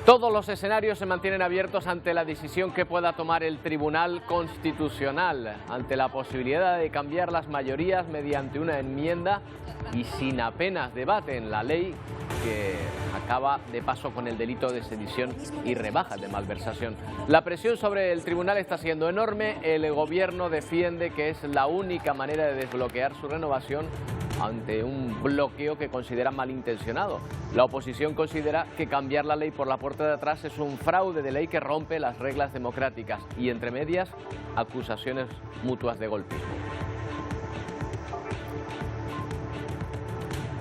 Todos los escenarios se mantienen abiertos ante la decisión que pueda tomar el Tribunal Constitucional, ante la posibilidad de cambiar las mayorías mediante una enmienda y sin apenas debate en la ley que acaba de paso con el delito de sedición y rebaja de malversación. La presión sobre el tribunal está siendo enorme. El gobierno defiende que es la única manera de desbloquear su renovación ante un bloqueo que considera malintencionado. La oposición considera que cambiar la ley por la puerta de atrás es un fraude de ley que rompe las reglas democráticas y, entre medias, acusaciones mutuas de golpismo.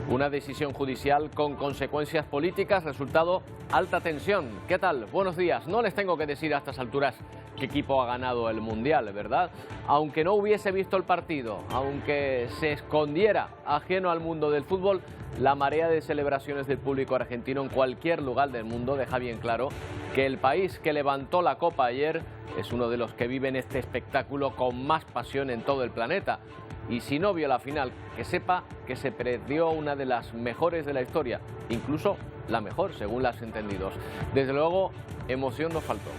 Una decisión judicial con consecuencias políticas, resultado alta tensión. ¿Qué tal? Buenos días. No les tengo que decir a estas alturas qué equipo ha ganado el Mundial, ¿verdad? Aunque no hubiese visto el partido, aunque se escondiera ajeno al mundo del fútbol, la marea de celebraciones del público argentino en cualquier lugar del mundo deja bien claro que el país que levantó la copa ayer es uno de los que viven este espectáculo con más pasión en todo el planeta. Y si no vio la final, que sepa que se perdió una de las mejores de la historia, incluso la mejor, según los entendidos. Desde luego, emoción no faltó.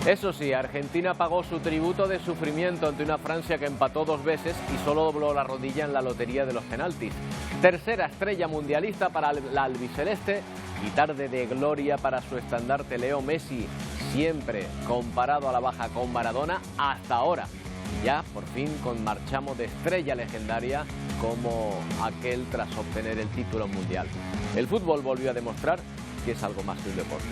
Eso sí, Argentina pagó su tributo de sufrimiento ante una Francia que empató 2 veces y solo dobló la rodilla en la lotería de los penaltis. Tercera estrella mundialista para la albiceleste y tarde de gloria para su estandarte Leo Messi, siempre comparado a la baja con Maradona hasta ahora. Ya por fin con marchamo de estrella legendaria como aquel tras obtener el título mundial. El fútbol volvió a demostrar que es algo más que un deporte.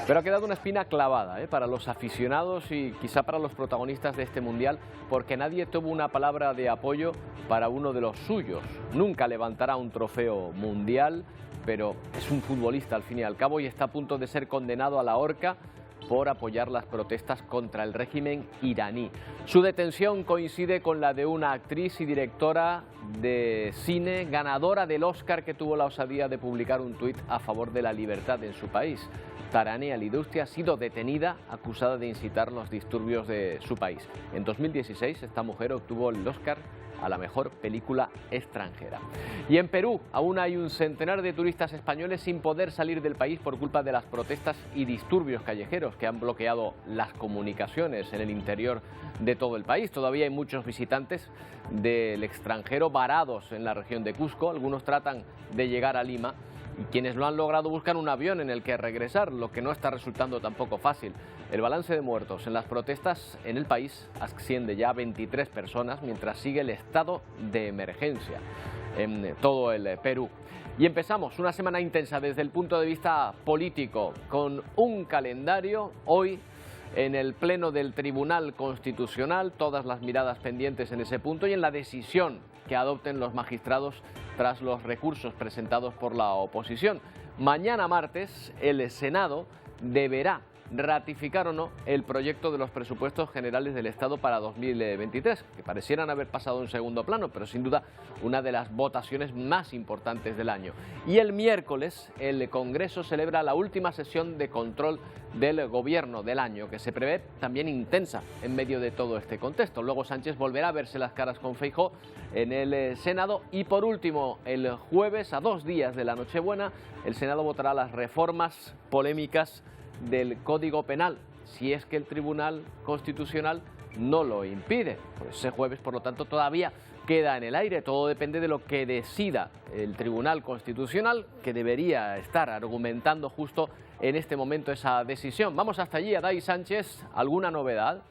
Pero ha quedado una espina clavada para los aficionados y quizá para los protagonistas de este Mundial, porque nadie tuvo una palabra de apoyo para uno de los suyos. Nunca levantará un trofeo mundial, pero es un futbolista al fin y al cabo y está a punto de ser condenado a la horca por apoyar las protestas contra el régimen iraní. Su detención coincide con la de una actriz y directora de cine ganadora del Oscar que tuvo la osadía de publicar un tuit a favor de la libertad en su país. Taranea Lidosti ha sido detenida acusada de incitar los disturbios de su país. En 2016 esta mujer obtuvo el Oscar a la mejor película extranjera. Y en Perú aún hay un centenar de turistas españoles sin poder salir del país por culpa de las protestas y disturbios callejeros que han bloqueado las comunicaciones en el interior de todo el país. Todavía hay muchos visitantes del extranjero varados en la región de Cusco. Algunos tratan de llegar a Lima y quienes lo han logrado buscan un avión en el que regresar, lo que no está resultando tampoco fácil. El balance de muertos en las protestas en el país asciende ya a 23 personas, mientras sigue el estado de emergencia en todo el Perú. Y empezamos una semana intensa desde el punto de vista político, con un calendario hoy en el pleno del Tribunal Constitucional, todas las miradas pendientes en ese punto y en la decisión que adopten los magistrados tras los recursos presentados por la oposición. Mañana martes el Senado deberá ratificar o no el proyecto de los presupuestos generales del Estado para 2023, que parecieran haber pasado en segundo plano, pero sin duda una de las votaciones más importantes del año. Y el miércoles el Congreso celebra la última sesión de control del gobierno del año, que se prevé también intensa en medio de todo este contexto. Luego Sánchez volverá a verse las caras con Feijóo en el Senado y por último el jueves, a 2 días de la Nochebuena, el Senado votará las reformas polémicas del Código Penal, si es que el Tribunal Constitucional no lo impide. Pues ese jueves, por lo tanto, todavía queda en el aire. Todo depende de lo que decida el Tribunal Constitucional, que debería estar argumentando justo en este momento esa decisión. Vamos hasta allí, Adai Sánchez. ¿Alguna novedad?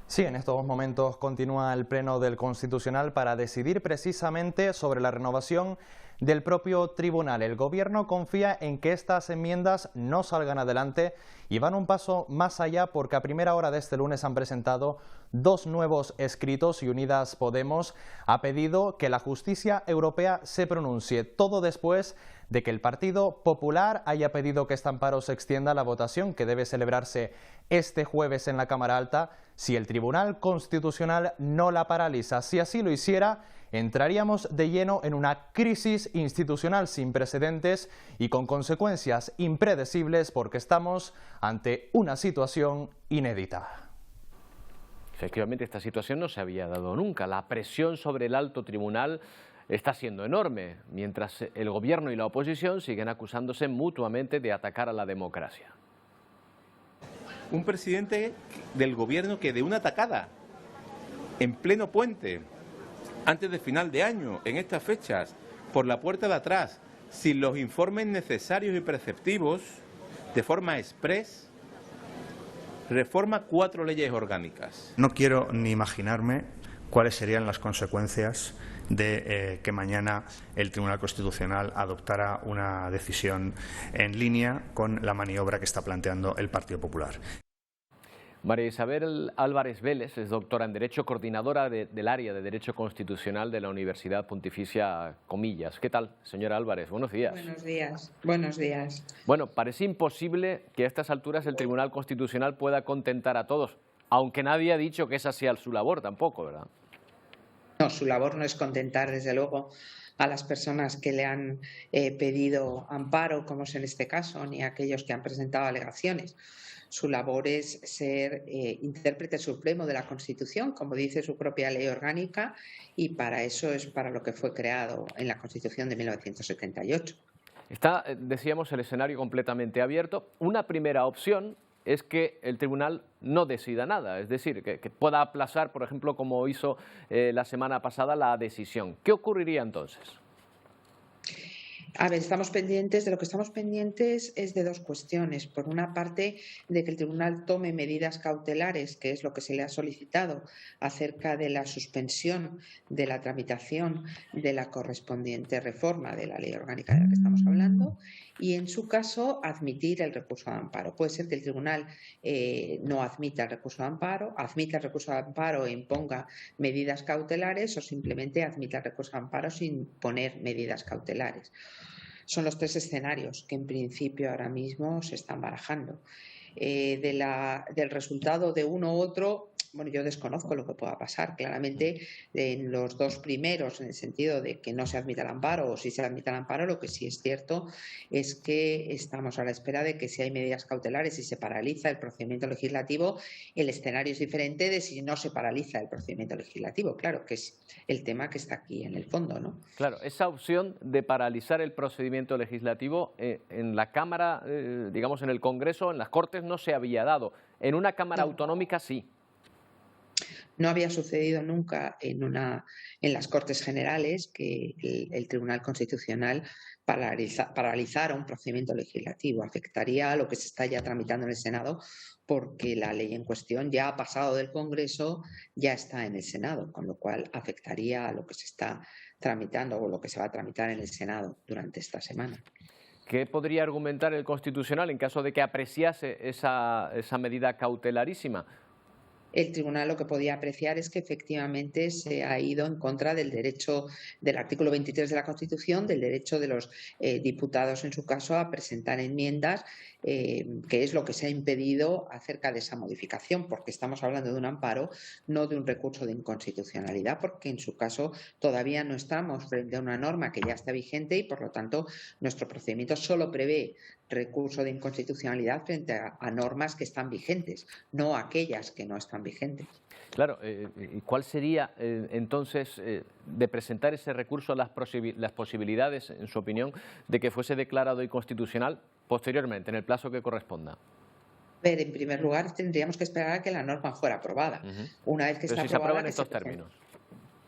Sí, en estos momentos continúa el Pleno del Constitucional para decidir precisamente sobre la renovación del propio tribunal. El Gobierno confía en que estas enmiendas no salgan adelante y van un paso más allá porque a primera hora de este lunes han presentado 2 nuevos escritos y Unidas Podemos ha pedido que la justicia europea se pronuncie, todo después de que el Partido Popular haya pedido que este amparo se extienda a la votación que debe celebrarse este jueves en la Cámara Alta si el Tribunal Constitucional no la paraliza. Si así lo hiciera, entraríamos de lleno en una crisis institucional sin precedentes y con consecuencias impredecibles porque estamos ante una situación inédita. Efectivamente, esta situación no se había dado nunca. La presión sobre el alto tribunal está siendo enorme, mientras el Gobierno y la oposición siguen acusándose mutuamente de atacar a la democracia. Un presidente del Gobierno que de una atacada, en pleno puente, antes de final de año, en estas fechas, por la puerta de atrás, sin los informes necesarios y preceptivos, de forma express, reforma 4 leyes orgánicas. No quiero ni imaginarme cuáles serían las consecuencias de que mañana el Tribunal Constitucional adoptara una decisión en línea con la maniobra que está planteando el Partido Popular. María Isabel Álvarez Vélez es doctora en Derecho, coordinadora del área de Derecho Constitucional de la Universidad Pontificia Comillas. ¿Qué tal, señora Álvarez? Buenos días. Buenos días. Buenos días. Bueno, parece imposible que a estas alturas el Tribunal Constitucional pueda contentar a todos, aunque nadie ha dicho que esa sea su labor tampoco, ¿verdad? No, su labor no es contentar, desde luego, a las personas que le han pedido amparo, como es en este caso, ni a aquellos que han presentado alegaciones. Su labor es ser intérprete supremo de la Constitución, como dice su propia ley orgánica, y para eso es para lo que fue creado en la Constitución de 1978. Está, decíamos, el escenario completamente abierto. Una primera opción es que el tribunal no decida nada, es decir, que pueda aplazar, por ejemplo, como hizo la semana pasada, la decisión. ¿Qué ocurriría entonces? A ver, de lo que estamos pendientes es de 2 cuestiones. Por una parte, de que el tribunal tome medidas cautelares, que es lo que se le ha solicitado, acerca de la suspensión de la tramitación de la correspondiente reforma de la ley orgánica de la que estamos hablando, y en su caso admitir el recurso de amparo. Puede ser que el tribunal no admita el recurso de amparo e imponga medidas cautelares, o simplemente admita el recurso de amparo sin poner medidas cautelares. Son los 3 escenarios que en principio ahora mismo se están barajando. Del resultado de uno u otro, bueno, yo desconozco lo que pueda pasar. Claramente, en los 2 primeros, en el sentido de que no se admita el amparo o si se admite el amparo, lo que sí es cierto es que estamos a la espera de que si hay medidas cautelares y se paraliza el procedimiento legislativo, el escenario es diferente de si no se paraliza el procedimiento legislativo. Claro, que es el tema que está aquí en el fondo, ¿no? Claro, esa opción de paralizar el procedimiento legislativo en la Cámara, digamos en el Congreso, en las Cortes, no se había dado. En una Cámara autonómica sí. No había sucedido nunca en las Cortes Generales que el Tribunal Constitucional paralizara un procedimiento legislativo. Afectaría a lo que se está ya tramitando en el Senado, porque la ley en cuestión ya ha pasado del Congreso, ya está en el Senado, con lo cual afectaría a lo que se está tramitando o lo que se va a tramitar en el Senado durante esta semana. ¿Qué podría argumentar el Constitucional en caso de que apreciase esa medida cautelarísima? El tribunal lo que podía apreciar es que efectivamente se ha ido en contra del derecho del artículo 23 de la Constitución, del derecho de los diputados, en su caso, a presentar enmiendas, que es lo que se ha impedido acerca de esa modificación, porque estamos hablando de un amparo, no de un recurso de inconstitucionalidad, porque en su caso todavía no estamos frente a una norma que ya está vigente y, por lo tanto, nuestro procedimiento solo prevé recurso de inconstitucionalidad frente a normas que están vigentes, no aquellas que no están vigentes. Claro, ¿y cuál sería entonces de presentar ese recurso las posibilidades, en su opinión, de que fuese declarado inconstitucional posteriormente, en el plazo que corresponda? Ver, en primer lugar, tendríamos que esperar a que la norma fuera aprobada. Una vez que está aprobada, se aprueba en estos términos.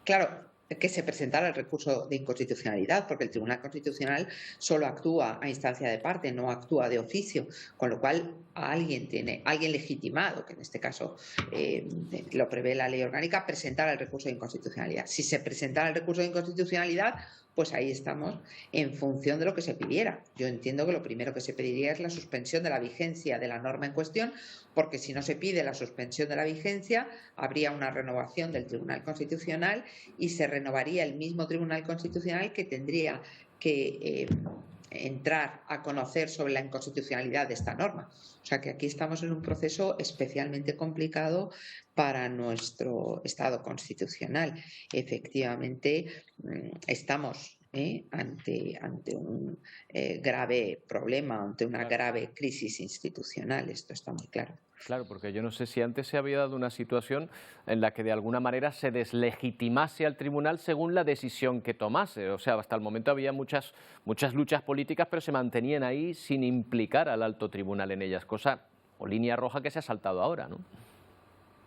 Claro, que se presentara el recurso de inconstitucionalidad, porque el Tribunal Constitucional solo actúa a instancia de parte, no actúa de oficio, con lo cual alguien legitimado, que en este caso lo prevé la ley orgánica, presentar el recurso de inconstitucionalidad. Si se presentara el recurso de inconstitucionalidad, pues ahí estamos en función de lo que se pidiera. Yo entiendo que lo primero que se pediría es la suspensión de la vigencia de la norma en cuestión, porque si no se pide la suspensión de la vigencia, habría una renovación del Tribunal Constitucional y se renovaría el mismo Tribunal Constitucional que tendría que entrar a conocer sobre la inconstitucionalidad de esta norma. O sea que aquí estamos en un proceso especialmente complicado para nuestro Estado constitucional. Efectivamente, estamos ante un grave problema, ante una grave crisis institucional. Esto está muy claro. Claro, porque yo no sé si antes se había dado una situación en la que de alguna manera se deslegitimase al tribunal según la decisión que tomase. O sea, hasta el momento había muchas luchas políticas, pero se mantenían ahí sin implicar al alto tribunal en ellas, cosa o línea roja que se ha saltado ahora, ¿no?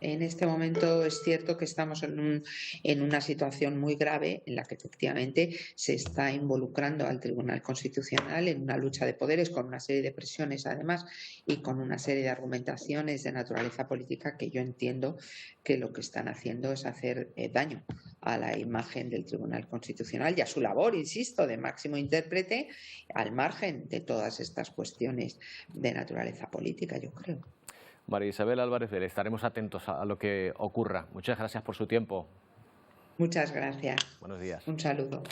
En este momento es cierto que estamos en una situación muy grave en la que efectivamente se está involucrando al Tribunal Constitucional en una lucha de poderes con una serie de presiones además y con una serie de argumentaciones de naturaleza política que yo entiendo que lo que están haciendo es hacer daño a la imagen del Tribunal Constitucional y a su labor, insisto, de máximo intérprete al margen de todas estas cuestiones de naturaleza política, yo creo. María Isabel Álvarez Vélez, estaremos atentos a lo que ocurra. Muchas gracias por su tiempo. Muchas gracias. Buenos días. Un saludo.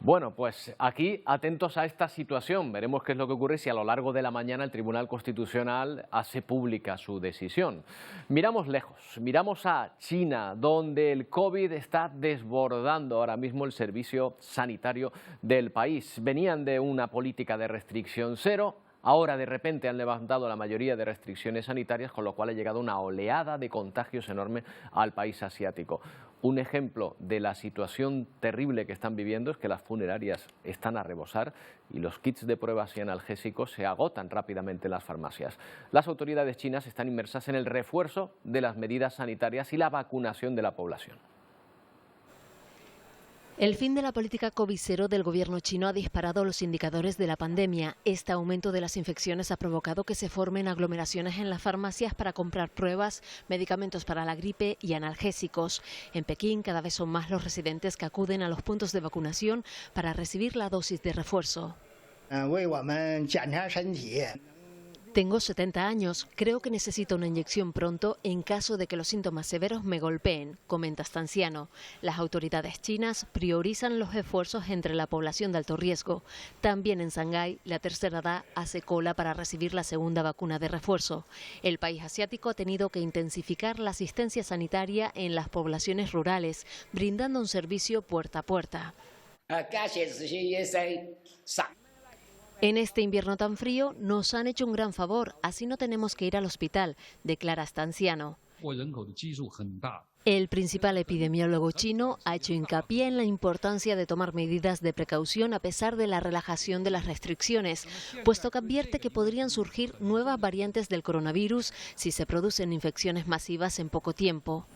Bueno, pues aquí atentos a esta situación. Veremos qué es lo que ocurre si a lo largo de la mañana el Tribunal Constitucional hace pública su decisión. Miramos lejos, miramos a China, donde el COVID está desbordando ahora mismo el servicio sanitario del país. Venían de una política de restricción cero. Ahora de repente han levantado la mayoría de restricciones sanitarias, con lo cual ha llegado una oleada de contagios enorme al país asiático. Un ejemplo de la situación terrible que están viviendo es que las funerarias están a rebosar y los kits de pruebas y analgésicos se agotan rápidamente en las farmacias. Las autoridades chinas están inmersas en el refuerzo de las medidas sanitarias y la vacunación de la población. El fin de la política COVID-0 del gobierno chino ha disparado los indicadores de la pandemia. Este aumento de las infecciones ha provocado que se formen aglomeraciones en las farmacias para comprar pruebas, medicamentos para la gripe y analgésicos. En Pekín cada vez son más los residentes que acuden a los puntos de vacunación para recibir la dosis de refuerzo. Tengo 70 años, creo que necesito una inyección pronto en caso de que los síntomas severos me golpeen, comenta este anciano. Las autoridades chinas priorizan los esfuerzos entre la población de alto riesgo. También en Shanghái, la tercera edad hace cola para recibir la segunda vacuna de refuerzo. El país asiático ha tenido que intensificar la asistencia sanitaria en las poblaciones rurales, brindando un servicio puerta a puerta. En este invierno tan frío nos han hecho un gran favor, así no tenemos que ir al hospital, declara este anciano. El principal epidemiólogo chino ha hecho hincapié en la importancia de tomar medidas de precaución a pesar de la relajación de las restricciones, puesto que advierte que podrían surgir nuevas variantes del coronavirus si se producen infecciones masivas en poco tiempo.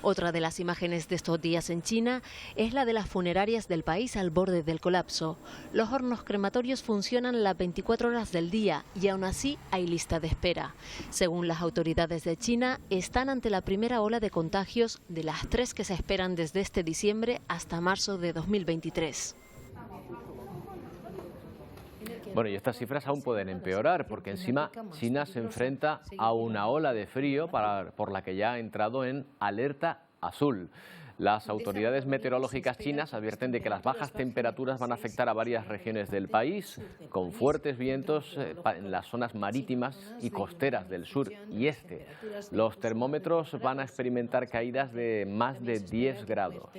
Otra de las imágenes de estos días en China es la de las funerarias del país al borde del colapso. Los hornos crematorios funcionan las 24 horas del día y aún así hay lista de espera. Según las autoridades de China, están ante la primera ola de contagios de las 3 que se esperan desde este diciembre hasta marzo de 2023. Bueno, y estas cifras aún pueden empeorar, porque encima China se enfrenta a una ola de frío por la que ya ha entrado en alerta azul. Las autoridades meteorológicas chinas advierten de que las bajas temperaturas van a afectar a varias regiones del país, con fuertes vientos en las zonas marítimas y costeras del sur y este. Los termómetros van a experimentar caídas de más de 10 grados.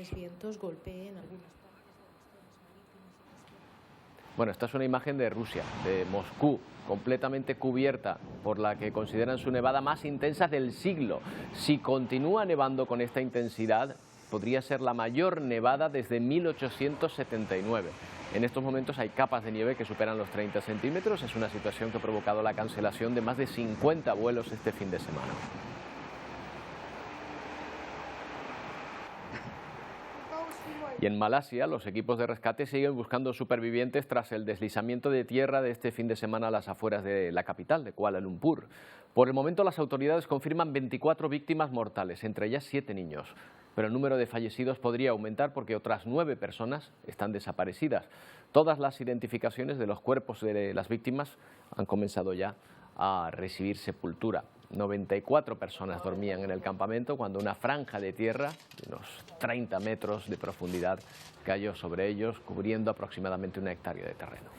Bueno, esta es una imagen de Rusia, de Moscú, completamente cubierta por la que consideran su nevada más intensa del siglo. Si continúa nevando con esta intensidad, podría ser la mayor nevada desde 1879. En estos momentos hay capas de nieve que superan los 30 centímetros. Es una situación que ha provocado la cancelación de más de 50 vuelos este fin de semana. Y en Malasia, los equipos de rescate siguen buscando supervivientes tras el deslizamiento de tierra de este fin de semana a las afueras de la capital, de Kuala Lumpur. Por el momento, las autoridades confirman 24 víctimas mortales, entre ellas 7 niños. Pero el número de fallecidos podría aumentar porque otras 9 personas están desaparecidas. Todas las identificaciones de los cuerpos de las víctimas han comenzado ya a recibir sepultura. 94 personas dormían en el campamento cuando una franja de tierra de unos 30 metros de profundidad cayó sobre ellos, cubriendo aproximadamente 1 hectárea de terreno.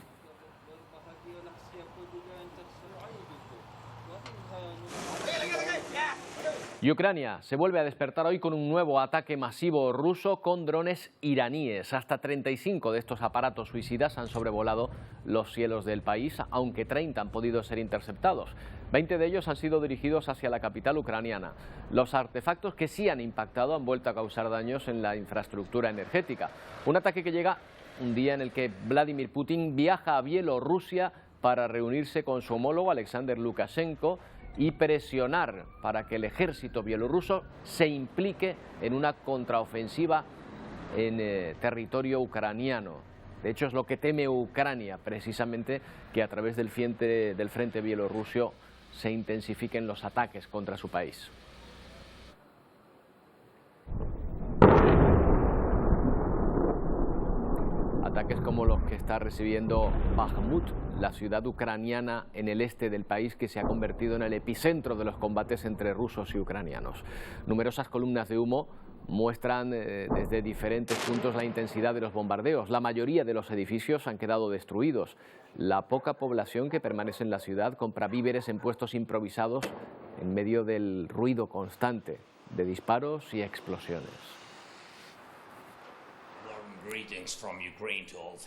Y Ucrania se vuelve a despertar hoy con un nuevo ataque masivo ruso con drones iraníes. Hasta 35 de estos aparatos suicidas han sobrevolado los cielos del país, aunque 30 han podido ser interceptados. 20 de ellos han sido dirigidos hacia la capital ucraniana. Los artefactos que sí han impactado han vuelto a causar daños en la infraestructura energética. Un ataque que llega un día en el que Vladimir Putin viaja a Bielorrusia para reunirse con su homólogo Alexander Lukashenko y presionar para que el ejército bielorruso se implique en una contraofensiva en territorio ucraniano. De hecho, es lo que teme Ucrania, precisamente, que a través del frente bielorruso se intensifiquen los ataques contra su país. Ataques como los que está recibiendo Bakhmut, la ciudad ucraniana en el este del país que se ha convertido en el epicentro de los combates entre rusos y ucranianos. Numerosas columnas de humo muestran desde diferentes puntos la intensidad de los bombardeos. La mayoría de los edificios han quedado destruidos. La poca población que permanece en la ciudad compra víveres en puestos improvisados en medio del ruido constante de disparos y explosiones.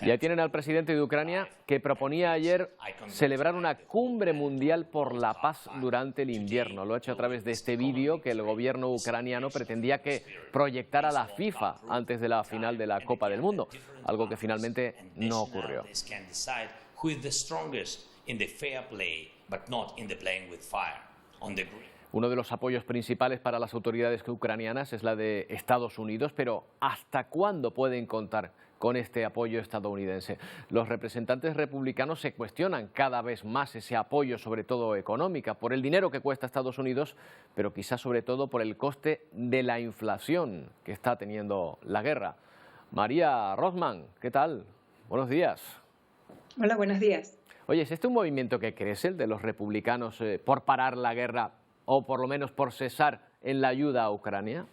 Ya tienen al presidente de Ucrania, que proponía ayer celebrar una cumbre mundial por la paz durante el invierno. Lo ha hecho a través de este vídeo que el gobierno ucraniano pretendía que proyectara la FIFA antes de la final de la Copa del Mundo, algo que finalmente no ocurrió. Uno de los apoyos principales para las autoridades ucranianas es la de Estados Unidos, pero ¿hasta cuándo pueden contar con este apoyo estadounidense? Los representantes republicanos se cuestionan cada vez más ese apoyo, sobre todo económico, por el dinero que cuesta Estados Unidos, pero quizás sobre todo por el coste de la inflación que está teniendo la guerra. María Rothman, ¿qué tal? Buenos días. Hola, buenos días. Oye, ¿es este un movimiento que crece, el de los republicanos, por parar la guerra o por lo menos por cesar en la ayuda a Ucrania?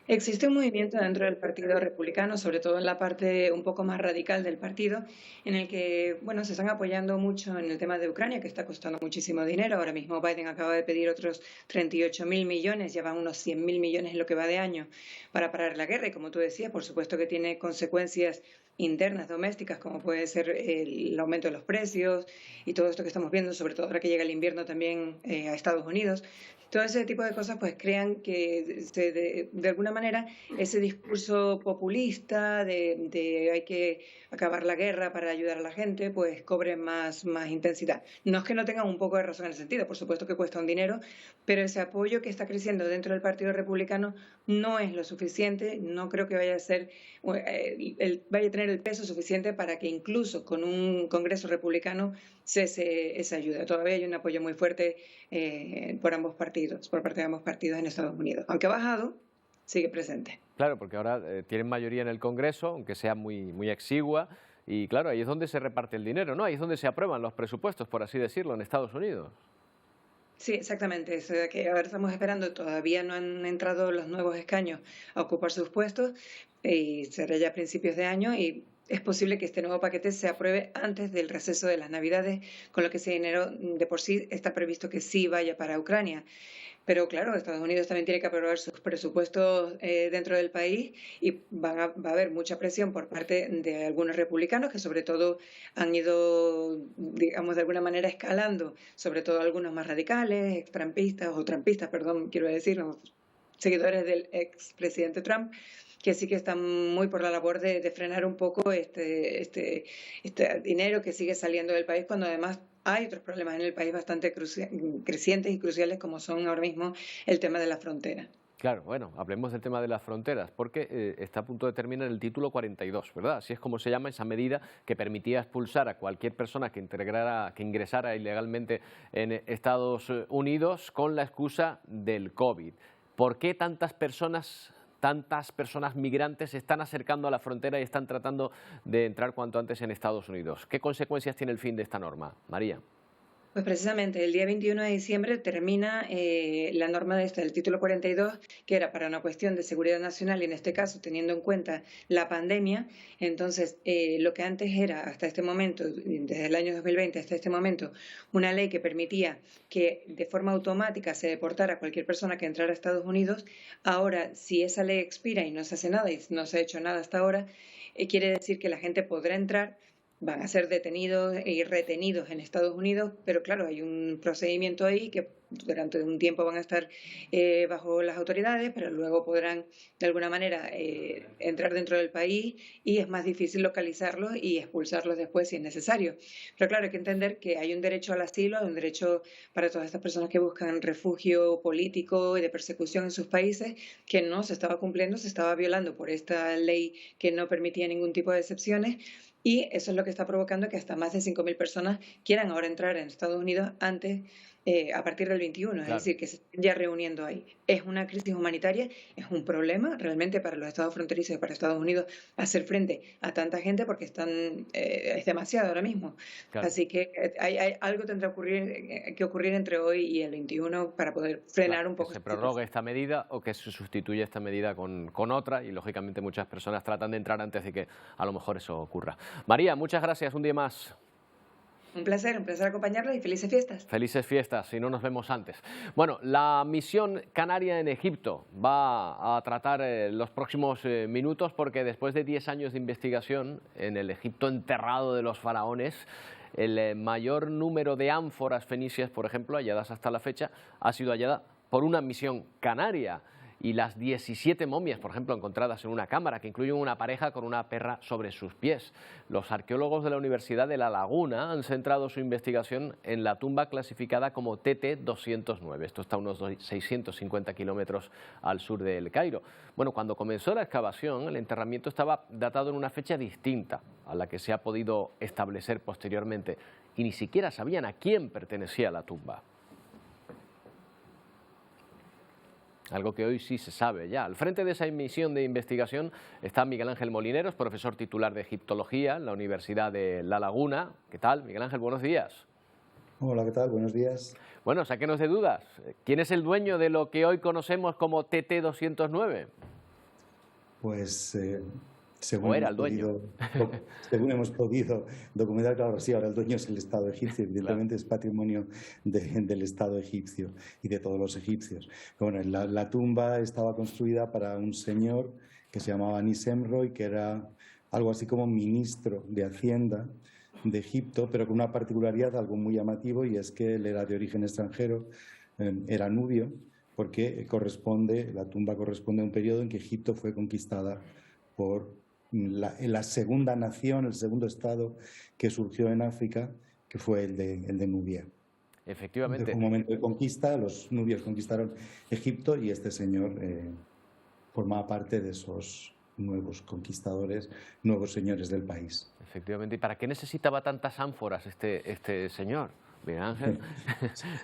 Existe un movimiento dentro del Partido Republicano, sobre todo en la parte un poco más radical del partido, en el que se están apoyando mucho en el tema de Ucrania, que está costando muchísimo dinero. Ahora mismo Biden acaba de pedir otros 38.000 millones, ya van unos 100.000 millones en lo que va de año para parar la guerra. Y como tú decías, por supuesto que tiene consecuencias internas, domésticas, como puede ser el aumento de los precios y todo esto que estamos viendo, sobre todo ahora que llega el invierno también a Estados Unidos. Todo ese tipo de cosas pues crean que de alguna manera ese discurso populista de hay que acabar la guerra para ayudar a la gente, pues cobre más intensidad. No es que no tengan un poco de razón en el sentido, por supuesto que cuesta un dinero, pero ese apoyo que está creciendo dentro del Partido Republicano no es lo suficiente. No creo que vaya a ser vaya a tener el peso suficiente para que incluso con un Congreso republicano cese esa ayuda. Todavía hay un apoyo muy fuerte por ambos partidos, por parte de ambos partidos en Estados Unidos. Aunque ha bajado, sigue presente. Claro, porque ahora tienen mayoría en el Congreso, aunque sea muy exigua, y claro, ahí es donde se reparte el dinero, ¿no? Ahí es donde se aprueban los presupuestos, por así decirlo, en Estados Unidos. Sí, exactamente. Eso de que ahora estamos esperando, todavía no han entrado los nuevos escaños a ocupar sus puestos y será ya a principios de año y es posible que este nuevo paquete se apruebe antes del receso de las Navidades, con lo que ese dinero de por sí está previsto que sí vaya para Ucrania. Pero claro, Estados Unidos también tiene que aprobar sus presupuestos dentro del país y va a haber mucha presión por parte de algunos republicanos que sobre todo han ido, digamos, de alguna manera escalando, sobre todo algunos más radicales, trampistas, quiero decir, seguidores del expresidente Trump, que sí que están muy por la labor de frenar un poco este dinero que sigue saliendo del país, cuando además hay otros problemas en el país bastante crecientes y cruciales, como son ahora mismo el tema de la frontera. Claro, bueno, hablemos del tema de las fronteras, porque está a punto de terminar el título 42, ¿verdad? Así es como se llama esa medida que permitía expulsar a cualquier persona que ingresara ilegalmente en Estados Unidos con la excusa del COVID. ¿Por qué tantas personas migrantes se están acercando a la frontera y están tratando de entrar cuanto antes en Estados Unidos? ¿Qué consecuencias tiene el fin de esta norma, María? Pues precisamente el día 21 de diciembre termina la norma del título 42, que era para una cuestión de seguridad nacional y en este caso teniendo en cuenta la pandemia. Entonces, lo que antes era hasta este momento, desde el año 2020 hasta este momento, una ley que permitía que de forma automática se deportara a cualquier persona que entrara a Estados Unidos, ahora si esa ley expira y no se hace nada y no se ha hecho nada hasta ahora, quiere decir que la gente podrá entrar. Van a ser detenidos y retenidos en Estados Unidos, pero claro, hay un procedimiento ahí que durante un tiempo van a estar bajo las autoridades, pero luego podrán de alguna manera entrar dentro del país y es más difícil localizarlos y expulsarlos después si es necesario. Pero claro, hay que entender que hay un derecho al asilo, hay un derecho para todas estas personas que buscan refugio político y de persecución en sus países que no se estaba cumpliendo, se estaba violando por esta ley que no permitía ningún tipo de excepciones. Y eso es lo que está provocando que hasta más de 5.000 personas quieran ahora entrar en Estados Unidos a partir del 21, claro. Es decir, que se estén ya reuniendo ahí. Es una crisis humanitaria, es un problema realmente para los estados fronterizos y para Estados Unidos hacer frente a tanta gente porque es demasiado ahora mismo. Claro. Así que algo tendrá que ocurrir entre hoy y el 21 para poder frenar un poco. Que se prorrogue esta medida o que se sustituya esta medida con otra y lógicamente muchas personas tratan de entrar antes de que a lo mejor eso ocurra. María, muchas gracias, un día más. Un placer acompañarla y felices fiestas. Felices fiestas, si no nos vemos antes. Bueno, la misión canaria en Egipto va a tratar los próximos minutos porque después de 10 años de investigación en el Egipto enterrado de los faraones, el mayor número de ánforas fenicias, por ejemplo, halladas hasta la fecha, ha sido hallada por una misión canaria. Y las 17 momias, por ejemplo, encontradas en una cámara, que incluyen una pareja con una perra sobre sus pies. Los arqueólogos de la Universidad de La Laguna han centrado su investigación en la tumba clasificada como TT-209. Esto está a unos 650 kilómetros al sur de El Cairo. Bueno, cuando comenzó la excavación, el enterramiento estaba datado en una fecha distinta a la que se ha podido establecer posteriormente y ni siquiera sabían a quién pertenecía la tumba. Algo que hoy sí se sabe ya. Al frente de esa misión de investigación está Miguel Ángel Molineros, profesor titular de Egiptología en la Universidad de La Laguna. ¿Qué tal, Miguel Ángel? Buenos días. Hola, ¿qué tal? Buenos días. Bueno, sáquenos de dudas. ¿Quién es el dueño de lo que hoy conocemos como TT-209? Pues según hemos podido documentar, claro, sí, ahora el dueño es el Estado egipcio, evidentemente claro. Es patrimonio del Estado egipcio y de todos los egipcios. Bueno, la tumba estaba construida para un señor que se llamaba Nisemro y que era algo así como ministro de Hacienda de Egipto, pero con una particularidad, algo muy llamativo, y es que él era de origen extranjero, era nubio, porque la tumba corresponde a un periodo en que Egipto fue conquistada por la segunda nación, el segundo estado que surgió en África, que fue el de Nubia. Efectivamente. En un momento de conquista, los nubios conquistaron Egipto y este señor formaba parte de esos nuevos conquistadores, nuevos señores del país. Efectivamente. ¿Y para qué necesitaba tantas ánforas este señor? Miguel Ángel.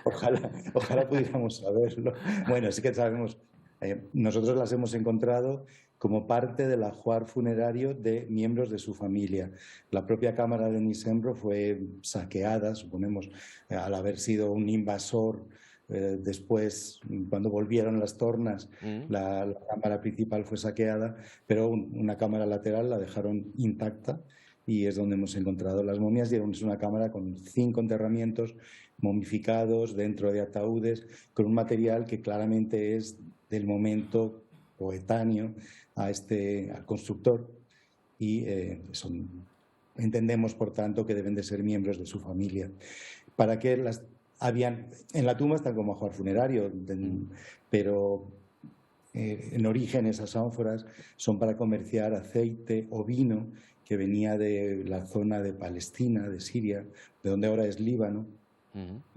Ojalá pudiéramos saberlo. Sí que sabemos. Nosotros las hemos encontrado como parte del ajuar funerario de miembros de su familia. La propia cámara de Nisemro fue saqueada, suponemos, al haber sido un invasor. Después, cuando volvieron las tornas, la cámara principal fue saqueada, pero una cámara lateral la dejaron intacta y es donde hemos encontrado las momias. Y es una cámara con 5 enterramientos momificados dentro de ataúdes, con un material que claramente es del momento coetáneo al constructor y entendemos, por tanto, que deben de ser miembros de su familia. ¿Para qué en la tumba están como ajuar funerario, pero en origen esas ánforas son para comerciar aceite o vino que venía de la zona de Palestina, de Siria, de donde ahora es Líbano,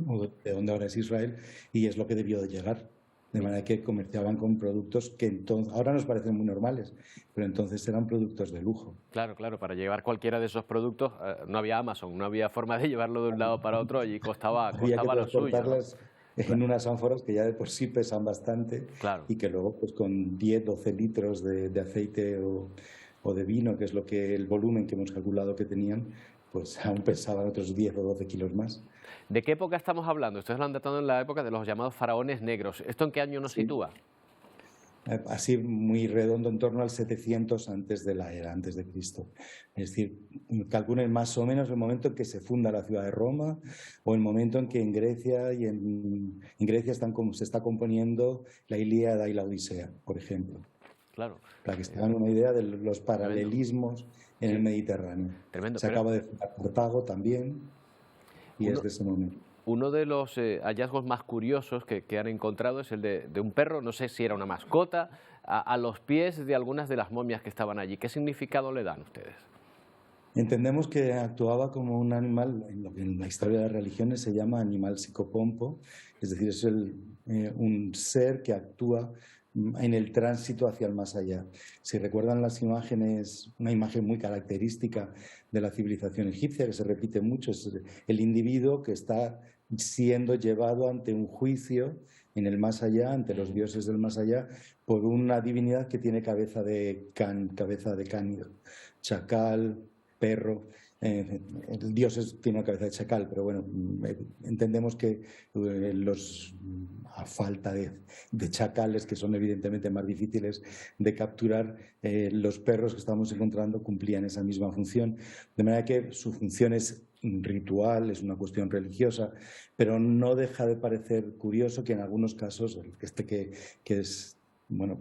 o de donde ahora es Israel, y es lo que debió de llegar. de manera que comerciaban con productos que entonces, ahora nos parecen muy normales, pero entonces eran productos de lujo. Claro, claro, para llevar cualquiera de esos productos no había Amazon, no había forma de llevarlo de un lado para otro y costaba lo suyo, ¿no? En unas ánforas que ya de por sí pesan bastante, claro. Y que luego pues con 10-12 litros de aceite o de vino, que es el volumen que hemos calculado que tenían, pues aún pesaban otros 10 o 12 kilos más. ¿De qué época estamos hablando? Ustedes lo han datado en la época de los llamados faraones negros. ¿Esto en qué año nos sitúa? Así muy redondo, en torno al 700 antes de la era, antes de Cristo. Es decir, calculen más o menos el momento en que se funda la ciudad de Roma o el momento en que en Grecia se está componiendo la Ilíada y la Odisea, por ejemplo. Claro. Para que se hagan una idea de los paralelismos en el Mediterráneo. Tremendo. Se acaba de fundar Cartago también y es de ese momento. Uno de los hallazgos más curiosos que han encontrado es el de un perro, no sé si era una mascota, a los pies de algunas de las momias que estaban allí. ¿Qué significado le dan ustedes? Entendemos que actuaba como un animal, en lo que en la historia de las religiones se llama animal psicopompo, es decir, es un ser que actúa en el tránsito hacia el más allá. Si recuerdan las imágenes, una imagen muy característica de la civilización egipcia, que se repite mucho, es el individuo que está siendo llevado ante un juicio en el más allá, ante los dioses del más allá, por una divinidad que tiene cabeza de cánido, chacal, perro. El dios tiene una cabeza de chacal, pero bueno, entendemos que a falta de chacales, que son evidentemente más difíciles de capturar, los perros que estamos encontrando cumplían esa misma función. De manera que su función es ritual, es una cuestión religiosa, pero no deja de parecer curioso que en algunos casos, que es, bueno,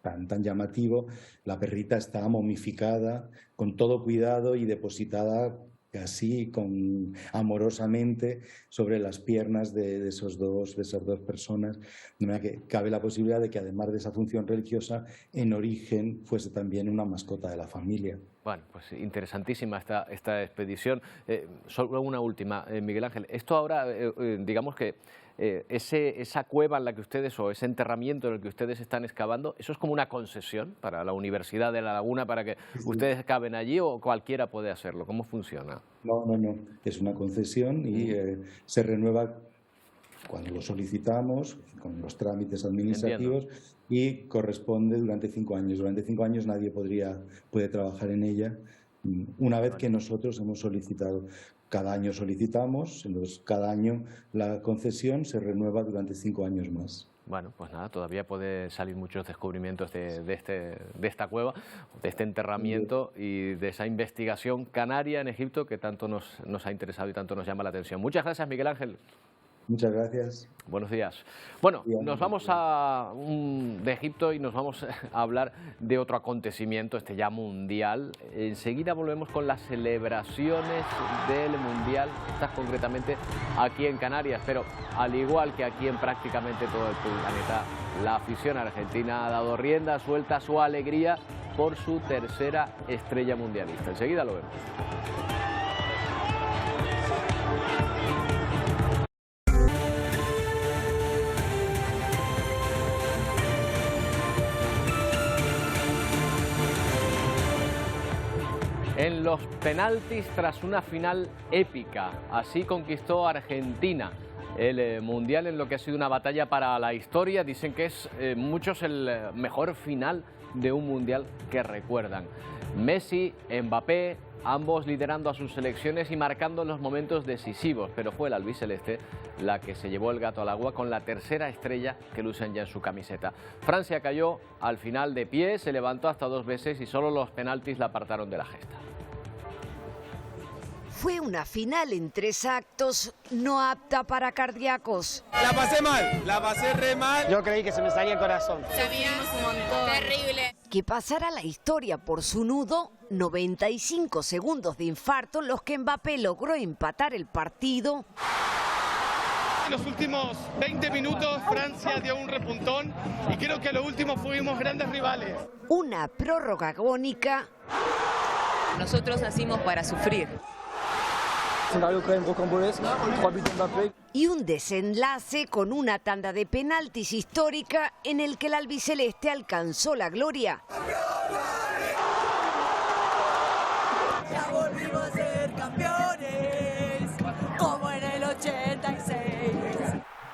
tan llamativo, la perrita está momificada con todo cuidado y depositada así amorosamente sobre las piernas de esas dos personas, de manera que cabe la posibilidad de que además de esa función religiosa, en origen fuese también una mascota de la familia. Bueno, pues interesantísima esta expedición. Solo una última, Miguel Ángel. Esto ahora, digamos que esa cueva en la que ustedes, o ese enterramiento en el que ustedes están excavando, ¿eso es como una concesión para la Universidad de La Laguna, para que ustedes caben allí, o cualquiera puede hacerlo? ¿Cómo funciona? No. Es una concesión y se renueva cuando lo solicitamos, con los trámites administrativos. Entiendo. Y corresponde durante 5 años. Durante 5 años nadie puede trabajar en ella una vez que nosotros hemos solicitado. Cada año solicitamos, entonces cada año la concesión se renueva durante 5 años más. Bueno, pues nada, todavía puede salir muchos descubrimientos de esta cueva, de este enterramiento y de esa investigación canaria en Egipto que tanto nos ha interesado y tanto nos llama la atención. Muchas gracias, Miguel Ángel. Muchas gracias. Buenos días. Bueno, nos vamos de Egipto y nos vamos a hablar de otro acontecimiento, ya mundial. Enseguida volvemos con las celebraciones del Mundial, estas concretamente aquí en Canarias, pero al igual que aquí en prácticamente todo el planeta, la afición argentina ha dado rienda suelta a su alegría por su tercera estrella mundialista. Enseguida lo vemos. En los penaltis, tras una final épica, así conquistó Argentina el Mundial en lo que ha sido una batalla para la historia. Dicen que es muchos el mejor final de un Mundial que recuerdan. Messi, Mbappé, ambos liderando a sus selecciones y marcando los momentos decisivos, pero fue la albiceleste la que se llevó el gato al agua con la tercera estrella que lucen ya en su camiseta. Francia cayó al final de pie, se levantó hasta 2 veces y solo los penaltis la apartaron de la gesta. Fue una final en 3 actos, no apta para cardíacos. La pasé mal, la pasé re mal. Yo creí que se me salía el corazón. Sabíamos un montón. Terrible. Que pasara la historia por su nudo, 95 segundos de infarto, los que Mbappé logró empatar el partido. En los últimos 20 minutos Francia dio un repuntón y creo que a lo último fuimos grandes rivales. Una prórroga agónica. Nosotros nacimos para sufrir. Y un desenlace con una tanda de penaltis histórica en el que el albiceleste alcanzó la gloria. Ya volvimos a ser campeones, como en el 86.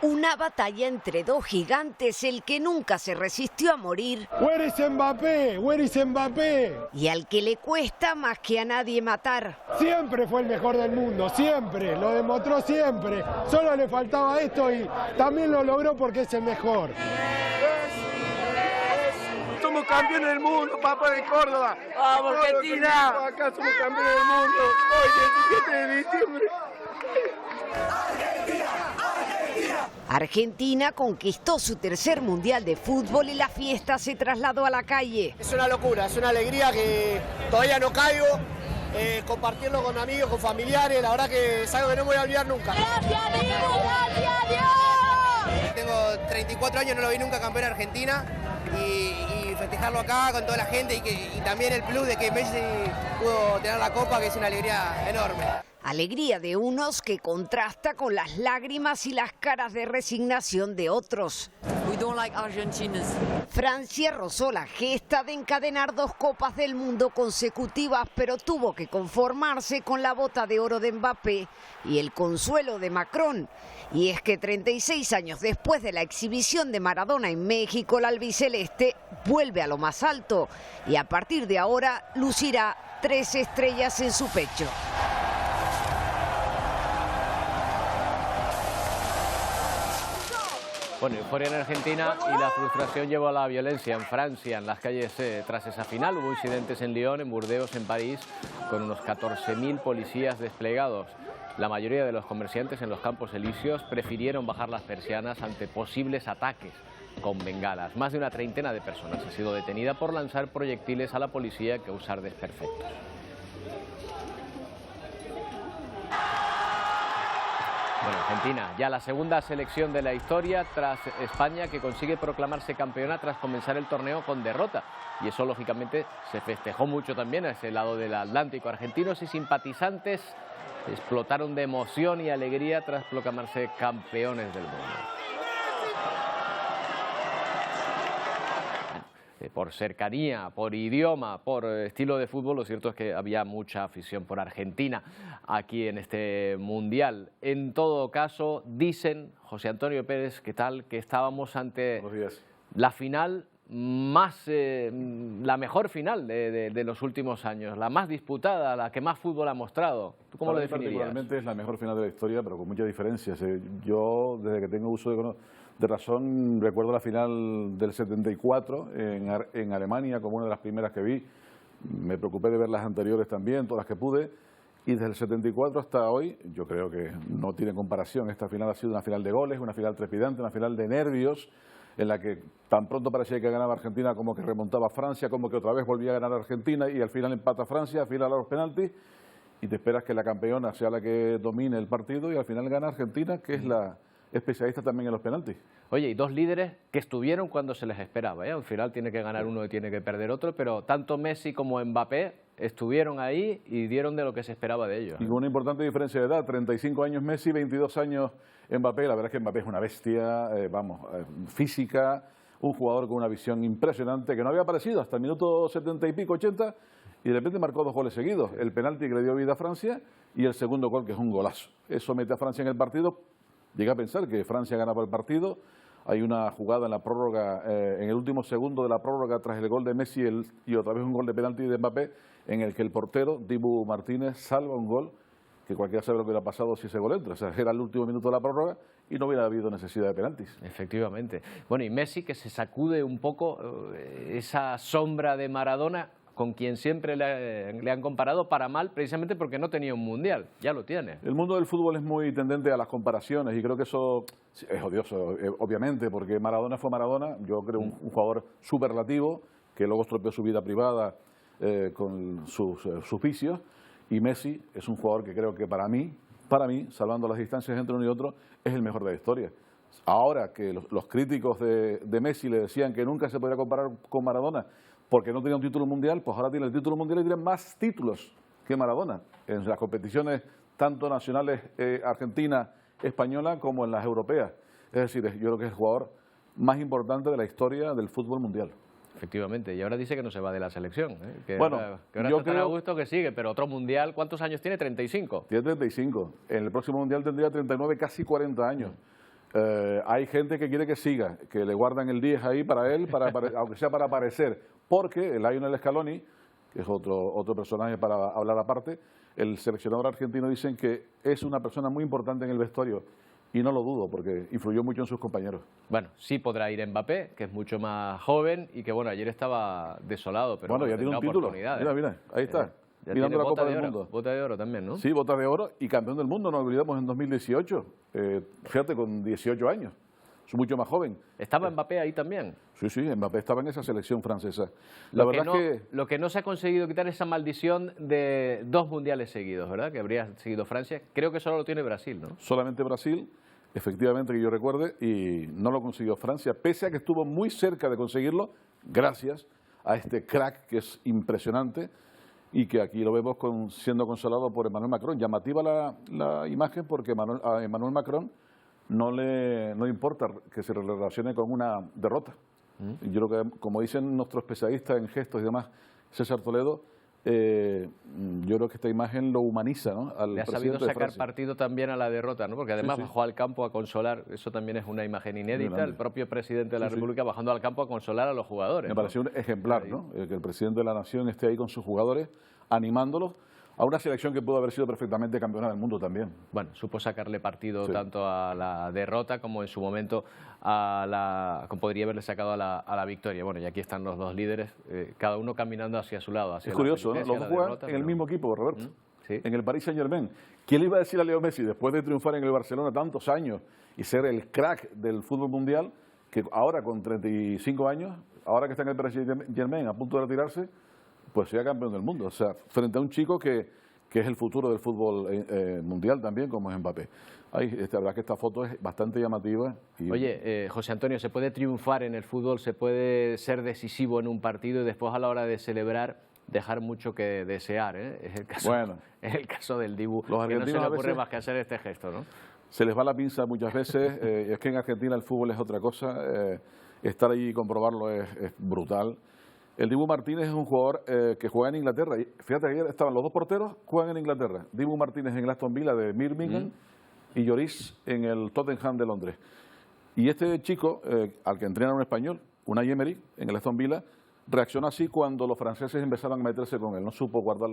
Una batalla entre dos gigantes, el que nunca se resistió a morir. Where is Mbappé? Where is Mbappé? Y al que le cuesta más que a nadie matar. Siempre fue el mejor del mundo, siempre, lo demostró siempre. Solo le faltaba esto y también lo logró porque es el mejor. Somos campeones del mundo, papá de Córdoba. ¡Vamos, Argentina! Acá somos campeones del mundo. Hoy, 17 de diciembre. Argentina conquistó su tercer mundial de fútbol y la fiesta se trasladó a la calle. Es una locura, es una alegría que todavía no caigo. Compartirlo con amigos, con familiares, la verdad que es algo que no me voy a olvidar nunca. ¡Gracias, Diego! ¡Gracias, Dios! Tengo 34 años, no lo vi nunca campeón Argentina y festejarlo acá con toda la gente y también el plus de que Messi pudo tener la copa, que es una alegría enorme. Alegría de unos que contrasta con las lágrimas y las caras de resignación de otros. We don't like Argentinas. Francia rozó la gesta de encadenar 2 copas del mundo consecutivas, pero tuvo que conformarse con la bota de oro de Mbappé y el consuelo de Macron. Y es que 36 años después de la exhibición de Maradona en México, el albiceleste vuelve a lo más alto y a partir de ahora lucirá 3 estrellas en su pecho. Bueno, euforia en Argentina y la frustración llevó a la violencia en Francia, en las calles tras esa final. Hubo incidentes en Lyon, en Burdeos, en París, con unos 14.000 policías desplegados. La mayoría de los comerciantes en los Campos Elíseos prefirieron bajar las persianas ante posibles ataques con bengalas. Más de una treintena de personas ha sido detenida por lanzar proyectiles a la policía que usar desperfectos. Bueno, Argentina, ya la segunda selección de la historia tras España, que consigue proclamarse campeona tras comenzar el torneo con derrota. Y eso, lógicamente, se festejó mucho también a ese lado del Atlántico. Argentinos y simpatizantes explotaron de emoción y alegría tras proclamarse campeones del mundo. Por cercanía, por idioma, por estilo de fútbol, lo cierto es que había mucha afición por Argentina aquí en este Mundial. En todo caso, dicen, José Antonio Pérez, ¿qué tal?, que estábamos ante la final más, la mejor final de los últimos años, la más disputada, la que más fútbol ha mostrado. ¿Tú cómo lo definirías? Particularmente es la mejor final de la historia, pero con muchas diferencias. Yo, desde que tengo uso de razón, recuerdo la final del 74 en Alemania como una de las primeras que vi. Me preocupé de ver las anteriores también, todas las que pude. Y desde el 74 hasta hoy, yo creo que no tiene comparación. Esta final ha sido una final de goles, una final trepidante, una final de nervios, en la que tan pronto parecía que ganaba Argentina como que remontaba Francia, como que otra vez volvía a ganar Argentina y al final empata Francia, al final a los penaltis y te esperas que la campeona sea la que domine el partido y al final gana Argentina, que es la especialista también en los penaltis. Oye, y dos líderes que estuvieron cuando se les esperaba, ¿eh? Al final tiene que ganar uno y tiene que perder otro, pero tanto Messi como Mbappé estuvieron ahí y dieron de lo que se esperaba de ellos. Y con una importante diferencia de edad, 35 años Messi, 22 años Mbappé. La verdad es que Mbappé es una bestia, física, un jugador con una visión impresionante que no había aparecido hasta el minuto 70 y pico, 80, y de repente marcó 2 goles seguidos. El penalti que le dio vida a Francia y el segundo gol, que es un golazo. Eso mete a Francia en el partido. Llega a pensar que Francia ganaba el partido. Hay una jugada en la prórroga, en el último segundo de la prórroga, tras el gol de Messi y otra vez un gol de penalti de Mbappé, en el que el portero, Dibu Martínez, salva un gol que cualquiera sabe lo que hubiera pasado si ese gol entra. O sea, era el último minuto de la prórroga y no hubiera habido necesidad de penaltis. Efectivamente. Bueno, y Messi, que se sacude un poco esa sombra de Maradona, con quien siempre le han comparado para mal, precisamente porque no tenía un mundial. Ya lo tiene. El mundo del fútbol es muy tendente a las comparaciones y creo que eso es odioso, obviamente, porque Maradona fue Maradona. Yo creo un jugador superlativo que luego estropeó su vida privada con sus vicios, y Messi es un jugador que creo que para mí, salvando las distancias entre uno y otro, es el mejor de la historia. Ahora que los críticos de Messi le decían que nunca se podría comparar con Maradona porque no tenía un título mundial, pues ahora tiene el título mundial y tiene más títulos que Maradona en las competiciones tanto nacionales argentina, española, como en las europeas. Es decir, yo creo que es el jugador más importante de la historia del fútbol mundial. Efectivamente, y ahora dice que no se va de la selección, que bueno, ahora yo está tan a gusto que sigue, pero otro mundial, ¿cuántos años tiene? 35. Tiene 35. En el próximo mundial tendría 39, casi 40 años. Hay gente que quiere que siga, que le guardan el 10 ahí para él, aunque sea para aparecer, porque el Lionel Scaloni, que es otro personaje para hablar aparte, el seleccionador argentino, dicen que es una persona muy importante en el vestuario. Y no lo dudo, porque influyó mucho en sus compañeros. Bueno, sí podrá ir Mbappé, que es mucho más joven y que, bueno, ayer estaba desolado, pero bueno, ya tiene un título. Mira, ahí está. Mirando la Copa del Mundo. Bota de oro también, ¿no? Sí, bota de oro y campeón del mundo, no olvidemos, en 2018. Fíjate, con 18 años. Es mucho más joven. ¿Estaba Mbappé ahí también? Sí, Mbappé estaba en esa selección francesa. Lo que no se ha conseguido quitar es esa maldición de 2 mundiales seguidos, ¿verdad? Que habría seguido Francia. Creo que solo lo tiene Brasil, ¿no? Solamente Brasil, efectivamente, que yo recuerde, y no lo consiguió Francia, pese a que estuvo muy cerca de conseguirlo, gracias a este crack que es impresionante y que aquí lo vemos siendo consolado por Emmanuel Macron. Llamativa la imagen porque a Emmanuel Macron no le importa que se relacione con una derrota. Yo creo que, como dicen nuestros especialistas en gestos y demás, César Toledo, yo creo que esta imagen lo humaniza, ¿no? Le ha sabido sacar partido también a la derrota, ¿no? Porque además bajó al campo a consolar, eso también es una imagen inédita, el propio presidente de la República bajando al campo a consolar a los jugadores. Me pareció un ejemplar, ¿no? Que el presidente de la nación esté ahí con sus jugadores, animándolos a una selección que pudo haber sido perfectamente campeona del mundo también. Bueno, supo sacarle partido tanto a la derrota como en su momento como podría haberle sacado a la victoria. Bueno, y aquí están los 2 líderes, cada uno caminando hacia su lado. Hacia es curioso, ¿no? Los dos juegan en el mismo equipo, Roberto, en el Paris Saint-Germain. ¿Quién le iba a decir a Leo Messi, después de triunfar en el Barcelona tantos años y ser el crack del fútbol mundial, que ahora con 35 años, ahora que está en el Paris Saint-Germain a punto de retirarse, pues sea campeón del mundo? O sea, frente a un chico que es el futuro del fútbol mundial también, como es Mbappé. La verdad que esta foto es bastante llamativa. Oye, José Antonio, ¿se puede triunfar en el fútbol, se puede ser decisivo en un partido y después a la hora de celebrar dejar mucho que desear? Es el caso del Dibu, que no se le ocurre más que hacer este gesto, ¿no? Se les va la pinza muchas veces. Es que en Argentina el fútbol es otra cosa. Estar allí y comprobarlo es brutal. El Dibu Martínez es un jugador que juega en Inglaterra. Fíjate que ayer estaban los 2 porteros, juegan en Inglaterra. Dibu Martínez en el Aston Villa de Birmingham y Lloris en el Tottenham de Londres. Y este chico, al que entrena un español, Unai Emery, en el Aston Villa, reaccionó así cuando los franceses empezaron a meterse con él. No supo guardar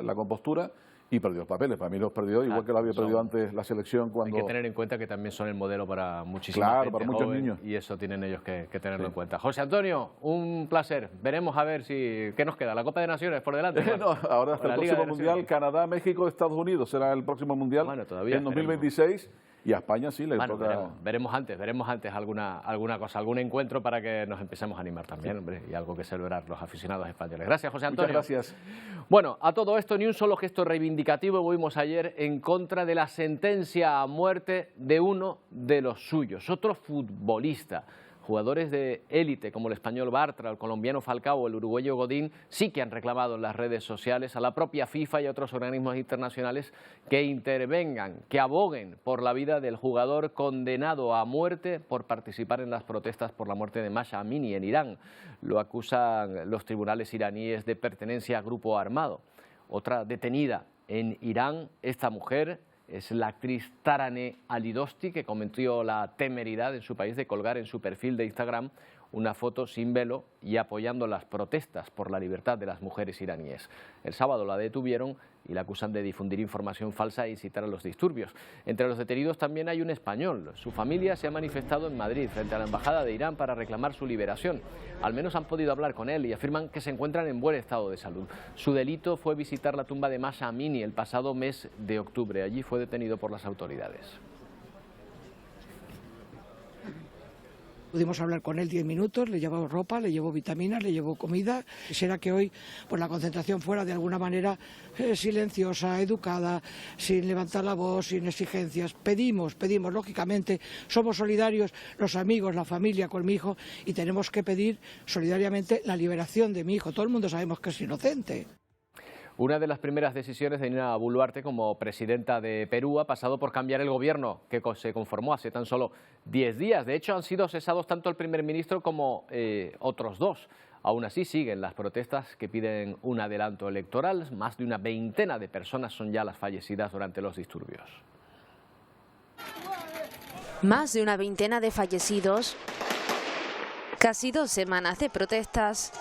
la compostura y perdió los papeles. Para mí los perdió, igual que lo había perdido antes la selección. Cuando... Hay que tener en cuenta que también son el modelo para muchísima gente para muchos joven, niños. Y eso tienen ellos que tenerlo en cuenta. José Antonio, un placer. Veremos a ver qué nos queda. La Copa de Naciones por delante. No, ahora hasta el próximo Mundial, Canadá, México, Estados Unidos será el próximo Mundial en 2026. Y a España sí le toca... Veremos antes alguna cosa, algún encuentro para que nos empecemos a animar también, hombre, y algo que celebrar los aficionados españoles. Gracias, José Antonio. Muchas gracias. Bueno, a todo esto ni un solo gesto reivindicativo vimos ayer en contra de la sentencia a muerte de uno de los suyos, otro futbolista. Jugadores de élite como el español Bartra, el colombiano Falcao o el uruguayo Godín sí que han reclamado en las redes sociales a la propia FIFA y a otros organismos internacionales que intervengan, que aboguen por la vida del jugador condenado a muerte por participar en las protestas por la muerte de Mahsa Amini en Irán. Lo acusan los tribunales iraníes de pertenencia a grupo armado. Otra detenida en Irán, esta mujer, es la actriz Taraneh Alidosti, que cometió la temeridad en su país de colgar en su perfil de Instagram una foto sin velo y apoyando las protestas por la libertad de las mujeres iraníes. El sábado la detuvieron y la acusan de difundir información falsa e incitar a los disturbios. Entre los detenidos también hay un español. Su familia se ha manifestado en Madrid frente a la Embajada de Irán para reclamar su liberación. Al menos han podido hablar con él y afirman que se encuentran en buen estado de salud. Su delito fue visitar la tumba de Mahsa Amini el pasado mes de octubre. Allí fue detenido por las autoridades. Pudimos hablar con él 10 minutos, le llevó ropa, le llevó vitaminas, le llevó comida. Quisiera que hoy pues, la concentración fuera de alguna manera silenciosa, educada, sin levantar la voz, sin exigencias. Pedimos, lógicamente, somos solidarios, los amigos, la familia con mi hijo, y tenemos que pedir solidariamente la liberación de mi hijo. Todo el mundo sabemos que es inocente. Una de las primeras decisiones de Dina Boluarte como presidenta de Perú ha pasado por cambiar el gobierno que se conformó hace tan solo 10 días. De hecho, han sido cesados tanto el primer ministro como otros dos. Aún así, siguen las protestas que piden un adelanto electoral. Más de una veintena de personas son ya las fallecidas durante los disturbios. Más de una veintena de fallecidos, casi 2 semanas de protestas.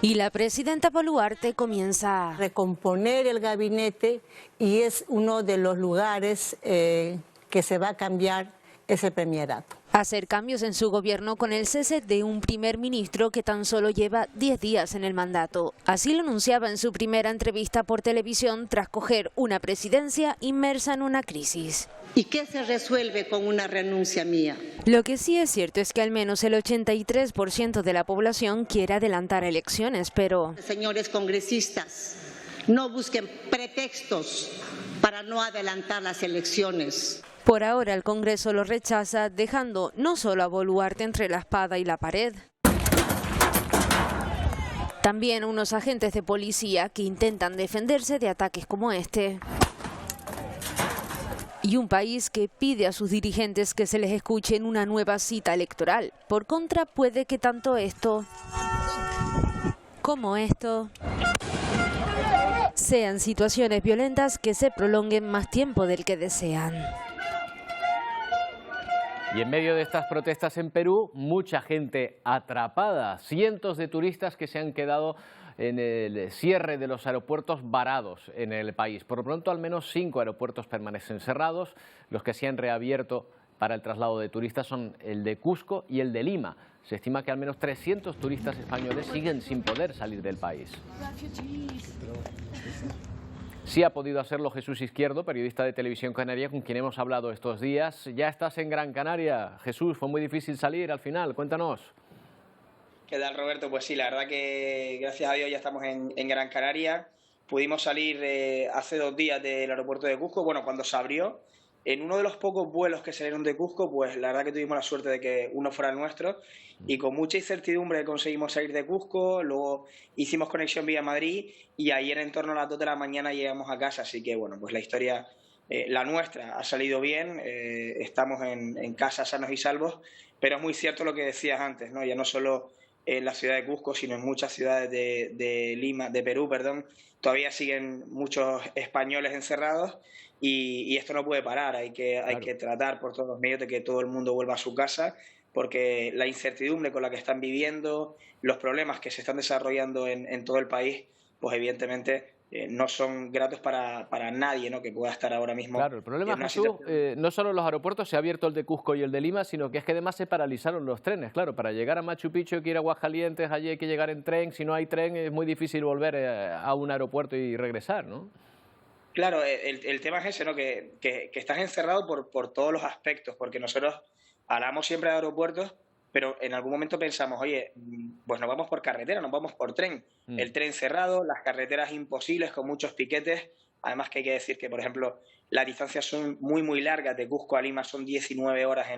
Y la presidenta Boluarte comienza a recomponer el gabinete y es uno de los lugares que se va a cambiar ese premierato. Hacer cambios en su gobierno con el cese de un primer ministro que tan solo lleva 10 días en el mandato. Así lo anunciaba en su primera entrevista por televisión tras coger una presidencia inmersa en una crisis. ¿Y qué se resuelve con una renuncia mía? Lo que sí es cierto es que al menos el 83% de la población quiere adelantar elecciones, pero... Señores congresistas, no busquen pretextos para no adelantar las elecciones. Por ahora el Congreso lo rechaza, dejando no solo a Boluarte entre la espada y la pared. También unos agentes de policía que intentan defenderse de ataques como este. Y un país que pide a sus dirigentes que se les escuche en una nueva cita electoral. Por contra, puede que tanto esto como esto sean situaciones violentas que se prolonguen más tiempo del que desean. Y en medio de estas protestas en Perú, mucha gente atrapada, cientos de turistas que se han quedado en el cierre de los aeropuertos varados en el país. Por lo pronto, al menos 5 aeropuertos permanecen cerrados. Los que se han reabierto para el traslado de turistas son el de Cusco y el de Lima. Se estima que al menos 300 turistas españoles siguen sin poder salir del país. Sí ha podido hacerlo Jesús Izquierdo, periodista de Televisión Canaria, con quien hemos hablado estos días. Ya estás en Gran Canaria. Jesús, fue muy difícil salir al final. Cuéntanos. ¿Qué tal, Roberto? Pues sí, la verdad que gracias a Dios ya estamos en Gran Canaria. Pudimos salir hace 2 días del aeropuerto de Cusco, bueno, cuando se abrió. En uno de los pocos vuelos que salieron de Cusco, pues la verdad que tuvimos la suerte de que uno fuera el nuestro y con mucha incertidumbre conseguimos salir de Cusco, luego hicimos conexión vía Madrid y ayer en torno a las 2 de la mañana llegamos a casa, así que bueno, pues la historia, la nuestra, ha salido bien, estamos en casa sanos y salvos, pero es muy cierto lo que decías antes, ¿no? Ya no solo en la ciudad de Cusco, sino en muchas ciudades de Perú, todavía siguen muchos españoles encerrados y esto no puede parar, hay que tratar por todos los medios de que todo el mundo vuelva a su casa, porque la incertidumbre con la que están viviendo, los problemas que se están desarrollando en todo el país, pues evidentemente no son gratos para nadie, ¿no?, que pueda estar ahora mismo. Claro, el problema, Jesús, no solo en los aeropuertos, se ha abierto el de Cusco y el de Lima, sino que es que además se paralizaron los trenes. Claro, para llegar a Machu Picchu hay que ir a Aguascalientes, allí hay que llegar en tren, si no hay tren es muy difícil volver a un aeropuerto y regresar, ¿no? Claro, el tema es ese, ¿no?, que estás encerrado por todos los aspectos, porque nosotros hablamos siempre de aeropuertos, pero en algún momento pensamos, oye, pues nos vamos por carretera, nos vamos por tren. El tren cerrado, las carreteras imposibles con muchos piquetes. Además que hay que decir que, por ejemplo, las distancias son muy, muy largas. De Cusco a Lima son 19 horas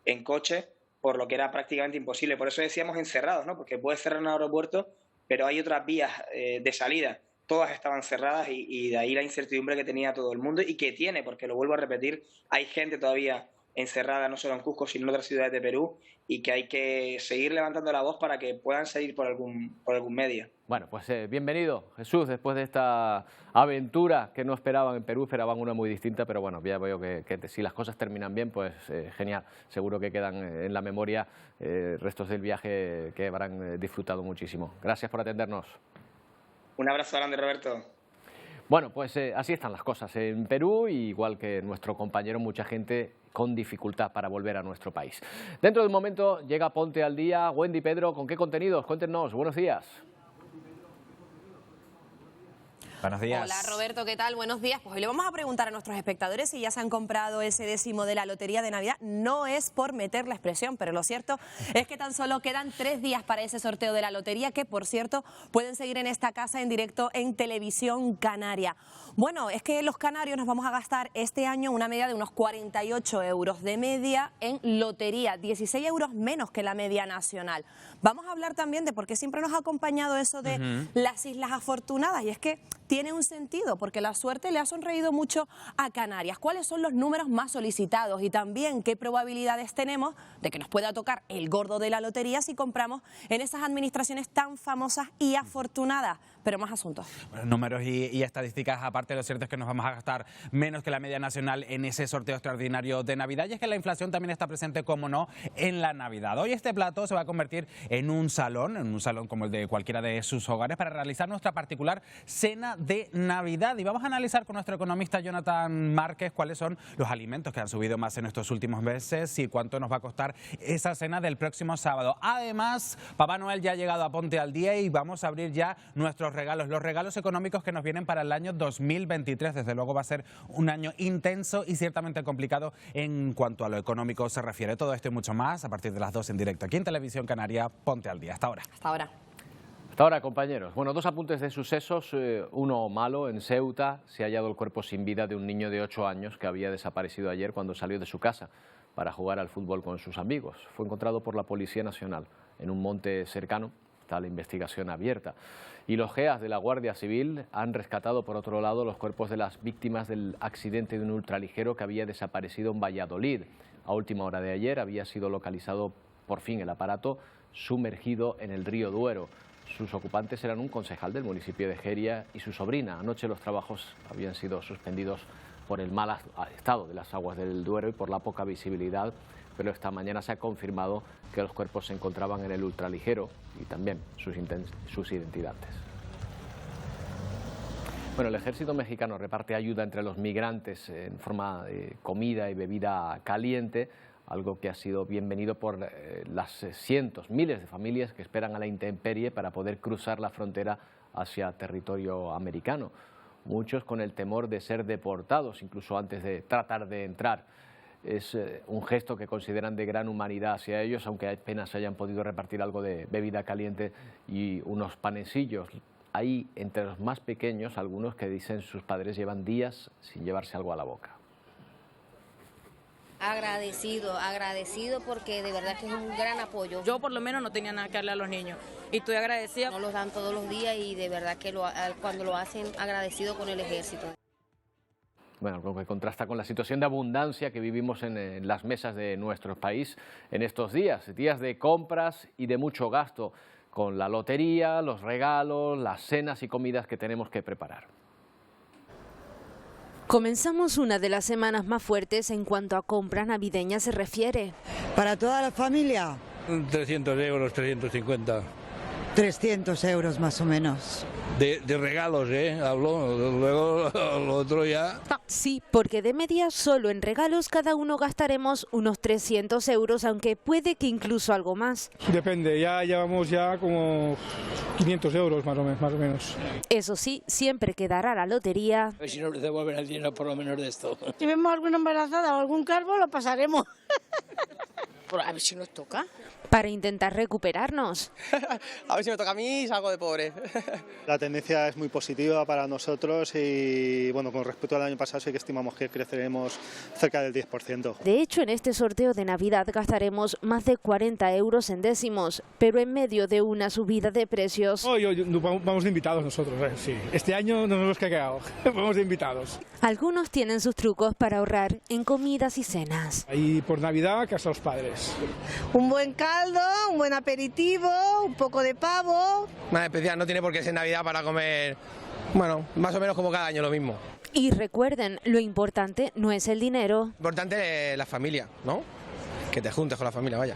en coche, por lo que era prácticamente imposible. Por eso decíamos encerrados, ¿no? Porque puedes cerrar un aeropuerto, pero hay otras vías de salida. Todas estaban cerradas y de ahí la incertidumbre que tenía todo el mundo y que tiene, porque lo vuelvo a repetir, hay gente todavía encerrada no solo en Cusco, sino en otras ciudades de Perú, y que hay que seguir levantando la voz para que puedan salir por algún medio. Bueno, pues bienvenido, Jesús, después de esta aventura que no esperaban en Perú, esperaban una muy distinta, pero bueno, ya veo que si las cosas terminan bien, pues genial. Seguro que quedan en la memoria restos del viaje que habrán disfrutado muchísimo. Gracias por atendernos. Un abrazo grande, Roberto. Bueno, pues así están las cosas en Perú, igual que nuestro compañero, mucha gente con dificultad para volver a nuestro país. Dentro de un momento llega Ponte al Día. Wendy, Pedro, ¿con qué contenidos? Cuéntenos, buenos días. Buenos días. Hola Roberto, ¿qué tal? Buenos días. Pues hoy le vamos a preguntar a nuestros espectadores si ya se han comprado ese décimo de la Lotería de Navidad. No es por meter la expresión, pero lo cierto es que tan solo quedan 3 días para ese sorteo de la lotería, que por cierto pueden seguir en esta casa en directo en Televisión Canaria. Bueno, es que los canarios nos vamos a gastar este año una media de unos 48 euros de media en lotería, 16 euros menos que la media nacional. Vamos a hablar también de por qué siempre nos ha acompañado eso de las Islas Afortunadas, y es que tiene un sentido, porque la suerte le ha sonreído mucho a Canarias. ¿Cuáles son los números más solicitados y también qué probabilidades tenemos de que nos pueda tocar el gordo de la lotería si compramos en esas administraciones tan famosas y afortunadas? Pero más asuntos. Bueno, números y estadísticas aparte, lo cierto es que nos vamos a gastar menos que la media nacional en ese sorteo extraordinario de Navidad, y es que la inflación también está presente, como no, en la Navidad. Hoy este plato se va a convertir en un salón como el de cualquiera de sus hogares, para realizar nuestra particular cena de Navidad. Y vamos a analizar con nuestro economista Jonathan Márquez cuáles son los alimentos que han subido más en estos últimos meses y cuánto nos va a costar esa cena del próximo sábado. Además, Papá Noel ya ha llegado a Ponte al Día y vamos a abrir ya nuestros regalos, los regalos económicos que nos vienen para el año 2023. Desde luego va a ser un año intenso y ciertamente complicado en cuanto a lo económico se refiere. Todo esto y mucho más a partir de las 2 en directo aquí en Televisión Canaria. Ponte al Día. Hasta ahora. Hasta ahora. Hasta ahora, compañeros. Bueno, 2 apuntes de sucesos. Uno malo: en Ceuta se ha hallado el cuerpo sin vida de un niño de 8 años que había desaparecido ayer cuando salió de su casa para jugar al fútbol con sus amigos. Fue encontrado por la Policía Nacional en un monte cercano. Está la investigación abierta. Y los GEAs de la Guardia Civil han rescatado, por otro lado, los cuerpos de las víctimas del accidente de un ultraligero que había desaparecido en Valladolid. A última hora de ayer había sido localizado por fin el aparato sumergido en el río Duero. Sus ocupantes eran un concejal del municipio de Jeria y su sobrina. Anoche los trabajos habían sido suspendidos por el mal estado de las aguas del Duero y por la poca visibilidad, pero esta mañana se ha confirmado que los cuerpos se encontraban en el ultraligero y también sus identidades. Bueno, el ejército mexicano reparte ayuda entre los migrantes en forma de comida y bebida caliente, algo que ha sido bienvenido por las miles de familias que esperan a la intemperie para poder cruzar la frontera hacia territorio americano. Muchos con el temor de ser deportados, incluso antes de tratar de entrar. Es un gesto que consideran de gran humanidad hacia ellos, aunque apenas hayan podido repartir algo de bebida caliente y unos panecillos. Hay entre los más pequeños algunos que dicen sus padres llevan días sin llevarse algo a la boca. Agradecido porque de verdad que es un gran apoyo. Yo por lo menos no tenía nada que darle a los niños y estoy agradecida. No los dan todos los días y de verdad que cuando lo hacen, agradecido con el ejército. Bueno, lo que contrasta con la situación de abundancia que vivimos en las mesas de nuestro país en estos días de compras y de mucho gasto, con la lotería, los regalos, las cenas y comidas que tenemos que preparar. Comenzamos una de las semanas más fuertes en cuanto a compras navideñas se refiere. ¿Para toda la familia? 300 euros, 350. 300 euros más o menos. De regalos, hablo, luego lo otro ya. Sí, porque de media solo en regalos cada uno gastaremos unos 300 euros, aunque puede que incluso algo más. Depende, ya llevamos como 500 euros más o menos. Eso sí, siempre quedará la lotería. A ver si nos devuelven el dinero por lo menos de esto. Si vemos alguna embarazada o algún calvo, lo pasaremos. A ver si nos toca. Para intentar recuperarnos. A ver si me toca a mí y salgo de pobre. La tendencia es muy positiva para nosotros y bueno, con respecto al año pasado sí que estimamos que creceremos cerca del 10%. De hecho, en este sorteo de Navidad gastaremos más de 40 euros en décimos, pero en medio de una subida de precios. Vamos de invitados nosotros, sí. Este año no nos hemos quedado, vamos de invitados. Algunos tienen sus trucos para ahorrar en comidas y cenas. Y por Navidad, casa a los padres. Un buen caldo, un buen aperitivo, un poco de pavo. Más especial, no tiene por qué ser Navidad para comer, bueno, más o menos como cada año lo mismo. Y recuerden, lo importante no es el dinero. Lo importante es la familia, ¿no? Que te juntes con la familia, vaya.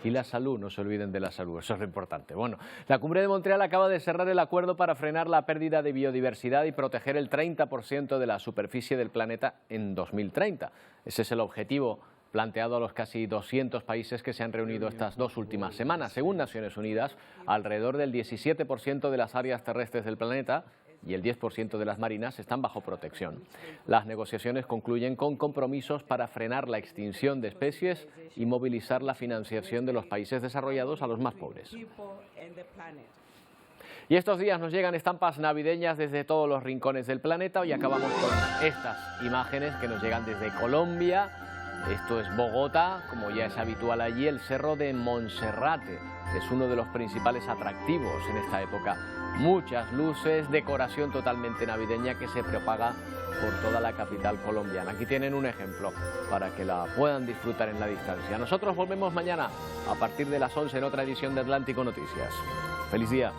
Y la salud, no se olviden de la salud, eso es lo importante. Bueno, la Cumbre de Montreal acaba de cerrar el acuerdo para frenar la pérdida de biodiversidad y proteger el 30% de la superficie del planeta en 2030. Ese es el objetivo planteado a los casi 200 países que se han reunido estas 2 últimas semanas. Según Naciones Unidas, alrededor del 17% de las áreas terrestres del planeta y el 10% de las marinas están bajo protección. Las negociaciones concluyen con compromisos para frenar la extinción de especies y movilizar la financiación de los países desarrollados a los más pobres. Y estos días nos llegan estampas navideñas desde todos los rincones del planeta y acabamos con estas imágenes que nos llegan desde Colombia. Esto es Bogotá, como ya es habitual allí, el Cerro de Monserrate. Es uno de los principales atractivos en esta época. Muchas luces, decoración totalmente navideña que se propaga por toda la capital colombiana. Aquí tienen un ejemplo para que la puedan disfrutar en la distancia. Nosotros volvemos mañana a partir de las 11 en otra edición de Atlántico Noticias. ¡Feliz día!